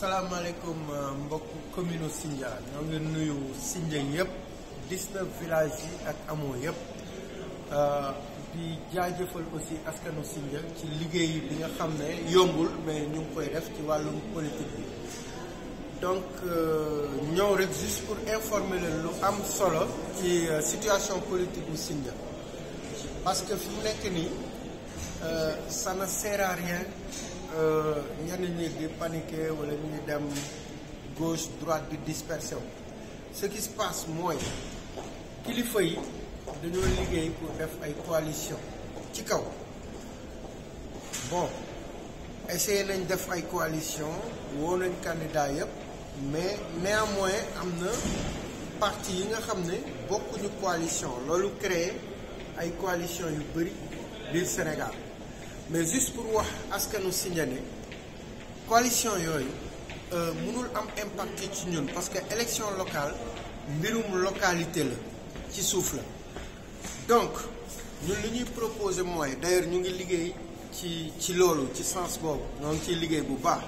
salaamaaleykum mbokk commune Sindia ñoo ngi nuyu Sindia yëpp 19 villages yi ak amoo yëpp di jaajëfal aussi askanu Sindia ci liggéey bi nga xam ne yombul mais ñu ngi koy def ci wàllum politique bi donc ñëw rek juste pour informer leen lu am solo ci situation politique bu Sindia parce que fi mu nekk nii ça ne sert à rien ñenn ñi di paniquer wala ñuy dem gauche droite di dispersion ce qui se passe mooy kilifa yi dañoo liggéey pour def ay coalition ci kaw bon essayé nañ def ay coalition woo nañ candidat yëpp mais néanmoins am na parti yi nga xam ne bokkuñu coalition loolu créé ay coalition yu bëri biir Sénégal mais juste pour wax askanu Sindia ne coalition yooyu mënul am impact ci ñun parce que élection locale mbirum localité la ci suuf la donc ñun li ñuy proposer mooy d'ailleurs ñu ngi liggéey ci loolu ci sens boobu ñoo ngi ciy liggéey bu baax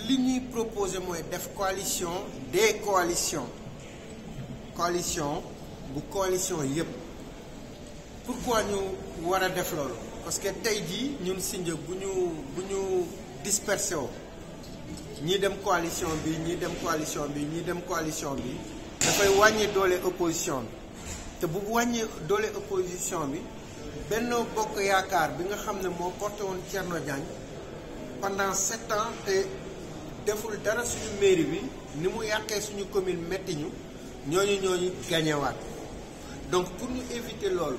li ñuy proposer mooy def coalition des coalitions coalition bu coalition yépp pourquoi ñu war a def loolu parce que tey jii ñun Sindia bu ñu dispersé woo ñii dem coalition bi ñii dem coalition bi ñii dem coalition bi dafay wàññi doole opposition bi te bu wàññi doole opposition bi Benno Bokk Yaakaar bi nga xam ne moo porté woon Thierno Diagne pendant 7 ans te deful dara suñu mairie bi ni mu yàqee suñu commune metti ñu ñooñu gañewaat donc pour ñu éviter loolu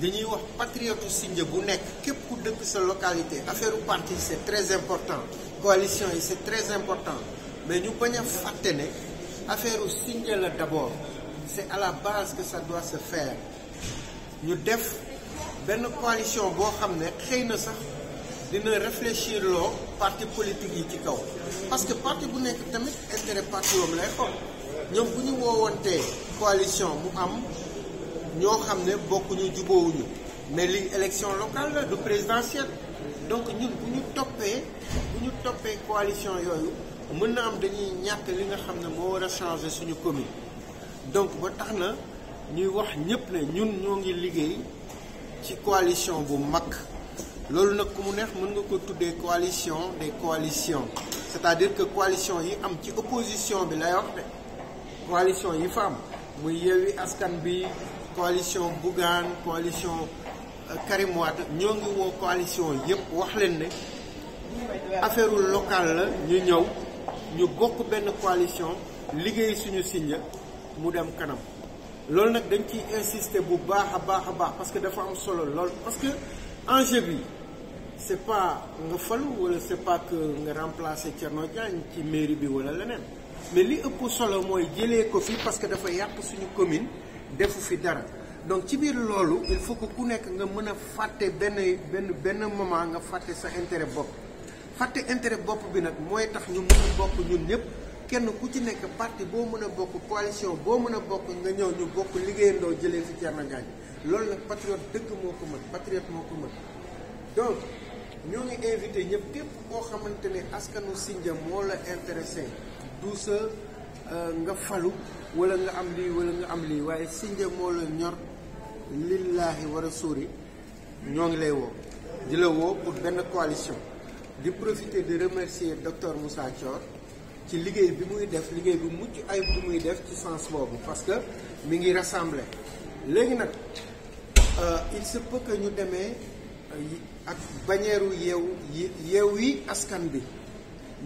dañuy wax patriote Sindia bu nekk képp ku dëkk sa localité affaire u parti c'est très important coalition yi c'est très important mais ñu bañ a fàtte ne affaire u Sindia la d'abord c'est à la base que ça doit se faire ñu def benn coalition boo xam ne xëy na sax dina réfléchir loo parti politique yi ci kaw parce que parti bu nekk tamit intérêt parti woom lay xool ñoom bu ñu woowantee coalition mu am ñoo xam ne bokkuñu jubóowuñu mais li élection locale la du présidentielle donc ñun bu ñu toppee coalition yooyu mën na am dañuy ñàkk li nga xam ne moo war a changer suñu commune donc ba tax na ñuy wax ñëpp ne ñun ñoo ngi liggéey ci coalition bu mag loolu nag ku mu neex mën nga ko tuddee coalition des coalitions c'est-à-dire que coalition yi am ci opposition bi lay wax de coalition yi fa am muy Yewwi Askan Wi coalition Bougane coalition Karim Wade ñoo ngi woo coalition yëpp wax leen ne affaire locale la ñu ñëw ñu bokk benn coalition liggéey suñu Sindia mu dem kanam loolu nag dañ ciy insister bu baax a baax parce que dafa am solo lool parce que enjeu bi c'est pas nga falu wala c'est pas que nga remplacer Thierno Diagne ci mairie bi wala leneen mais li ëpp solo mooy jëlee ko fi parce que dafa yàq suñu commune defu fi dara donc ci biir loolu il faut que ku nekk nga mën a fàtte benn moment nga fàtte sa intérêt bopp fàtte intérêt bopp bi nag mooy tax ñu mën a bokk ñun ñëpp kenn ku ci nekk parti boo mën a bokk coalition boo mën a bokk nga ñëw ñu bokk liggéeyandoo jëlee fi Thierno Diagne loolu nag patriote dëgg moo ko mën patriote moo ko mën donc ñoo ngi invité ñëpp képp koo xamante ne askanu Sindia moo la intéressé du sa nga falu wala nga am lii wala nga am lii waaye Sindia moo la ñor lillaahi wa rasuuli ñoo ngi lay woo di la woo pour benn coalition di profiter de remercier docteur Moussa Thior ci liggéey bi muy def liggéey bu mucc ayib bi muy def ci sens boobu parce que mi ngi rassembler léegi nag il se peut que ñu demee ak bannière Yewwi Askan Wi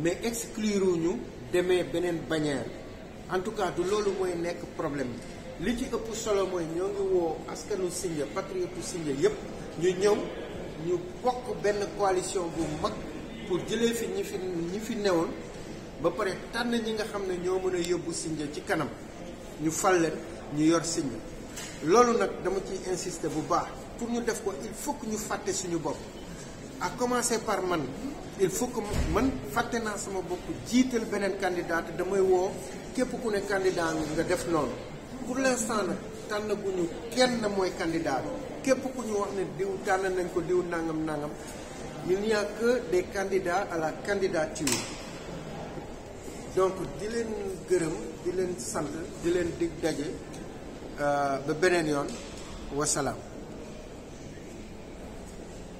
mais exclure ñu demee beneen bannière en tout cas du loolu mooy nekk problème bi li ci ëpp solo mooy ñoo ngi woo askanu Sindia patriote Sindia yépp ñu ñëw ñu bokk benn coalition bu mag pour jëlee fi ñi fi newoon ba pare tànn ñi nga xam ne ñoo mën a yóbbu Sindia ci kanam ñu fal leen ñu yor Sindia loolu nag dama ciy insister bu baax pour ñu def ko il faut que ñu fàtte suñu bopp à commencer par man il faut que man fàtte naa sama bopp jiital beneen candidat te damay woo képp ku ne candidat nga def noonu pour l'instant nag tànn gu ñu kenn mooy candidat képp ku ñu wax ne diw tànn nañ ko diw nangam il n'y a que des candidats à la candidature donc di leen gërëm di leen sant di leen dig daje ba beneen yoon wasalaam.